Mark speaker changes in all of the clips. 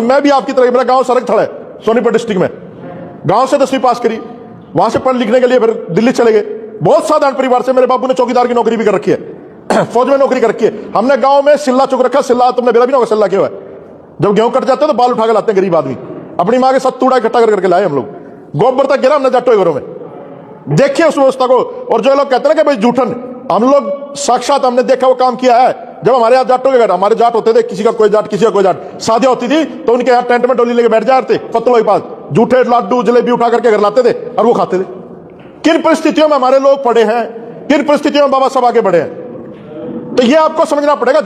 Speaker 1: मैं भी आपकी तरह, मेरा गांव सरक थड़ा है सोनीपत डिस्ट्रिक्ट में, गांव से 10वीं पास करी, वहां से पढ़ लिखने के लिए फिर दिल्ली चले गए। बहुत साधारण परिवार से, मेरे बाबू ने चौकीदार की नौकरी भी कर रखी है, फौज में नौकरी कर रखी है। हमने गांव में सिल्ला चुक रखा, सिल्ला तुमने बेरा भी ना होगा सिल्ला क्या हुआ, जब गेहूं कट जाते हैं तो बाल उठा के लाते हैं गरीब आदमी, अपनी माँ के सत्तूड़ा इकट्ठा करके लाए हम लोग, गोबर तक गिरा हमने जाटो घरों में। देखिए उस व्यवस्था को। और जो लोग कहते हैं कि भाई जूठन, हम लोग साक्षात हमने देखा वो काम किया है। जब हमारे यहाँ जाटों के घर, हमारे जाट होते थे, किसी का कोई जाट किसी का कोई जाट, शादियां होती थी तो उनके यहाँ टेंट में डोली लेके बैठ जाते पत्तलों के पास, जूठे लड्डू जलेबी उठा करके घर लाते थे और वो खाते थे। किन परिस्थितियों में हमारे लोग पड़े हैं, किन परिस्थितियों में बाबा साहब आगे बढ़े हैं, तो ये आपको समझना पड़ेगा।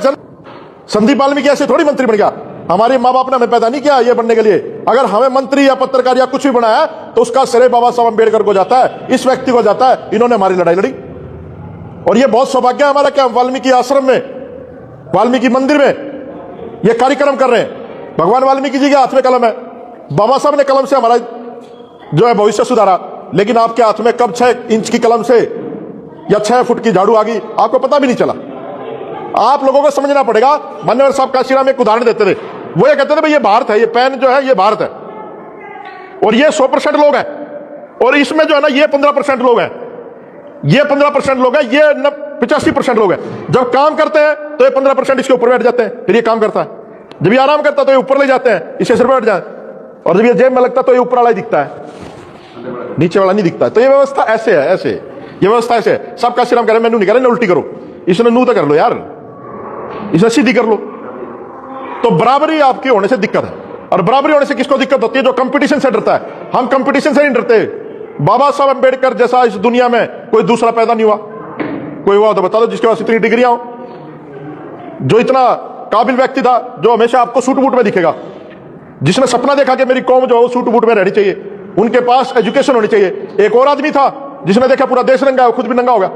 Speaker 1: संदीप वाल्मीकि ऐसे थोड़ी मंत्री बन गया, हमारे माँ बाप ने हमें पैदा नहीं किया ये बनने के लिए। अगर हमें मंत्री या पत्रकार या कुछ भी बनाया तो उसका श्रेय बाबा साहब अम्बेडकर को जाता है, इस व्यक्ति को जाता है, इन्होंने हमारी लड़ाई लड़ी। और ये बहुत सौभाग्य है हमारा, क्या वाल्मीकि आश्रम में, वाल्मीकि मंदिर में ये कार्यक्रम कर रहे हैं। भगवान वाल्मीकि जी के हाथ में कलम है, बाबा साहब ने कलम से हमारा जो है भविष्य सुधारा, लेकिन आपके हाथ में कब 6 इंच की कलम से या 6 फुट की झाड़ू आ गई, आपको पता भी नहीं चला। आप लोगों को समझना पड़ेगा। मान्यवर साहब काशीराम एक उदाहरण देते थे, वो ये कहते थे भाई ये भारत है, ये पेन जो है ये भारत है, और ये 100% लोग हैं, और इसमें जो है ना ये 15% लोग हैं, ये 15% लोग हैं, ये 85% लोग हैं। जब काम करते हैं तो ये 15% इसके ऊपर बैठ जाते हैं, फिर ये काम करता है। जब ये आराम करता है तो ये ऊपर ले जाते हैं, इसके सिर बैठ जाए, और जब ये जेब में लगता है तो ये ऊपर वाला ही दिखता है, नीचे वाला नहीं दिखता है। तो ये व्यवस्था ऐसे है, ऐसे ये व्यवस्था ऐसे है। सब काशीराम कह रहे, मैंने नहीं कह रहे उल्टी करो, इसने नू तो कर लो यार, इसे सीधी कर लो। तो बराबरी आपकी होने से दिक्कत है, और बराबरी होने से किसको दिक्कत होती है? जो कंपटीशन से डरता है। हम कंपटीशन से नहीं डरते। बाबा साहब अम्बेडकर जैसा इस दुनिया में कोई दूसरा पैदा नहीं हुआ। कोई हुआ तो बता दो जिसके पास इतनी डिग्रियां हो, जो इतना काबिल व्यक्ति था, जो हमेशा आपको सूट बूट में दिखेगा, जिसने सपना देखा कि मेरी कौम जो है वो सूट बूट में रहनी चाहिए, उनके पास एजुकेशन होनी चाहिए। एक और आदमी था जिसने देखा पूरा देश नंगा है, वो खुद भी नंगा होगा।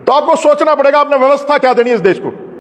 Speaker 1: तो आपको सोचना पड़ेगा आपने व्यवस्था क्या देनी है इस देश को।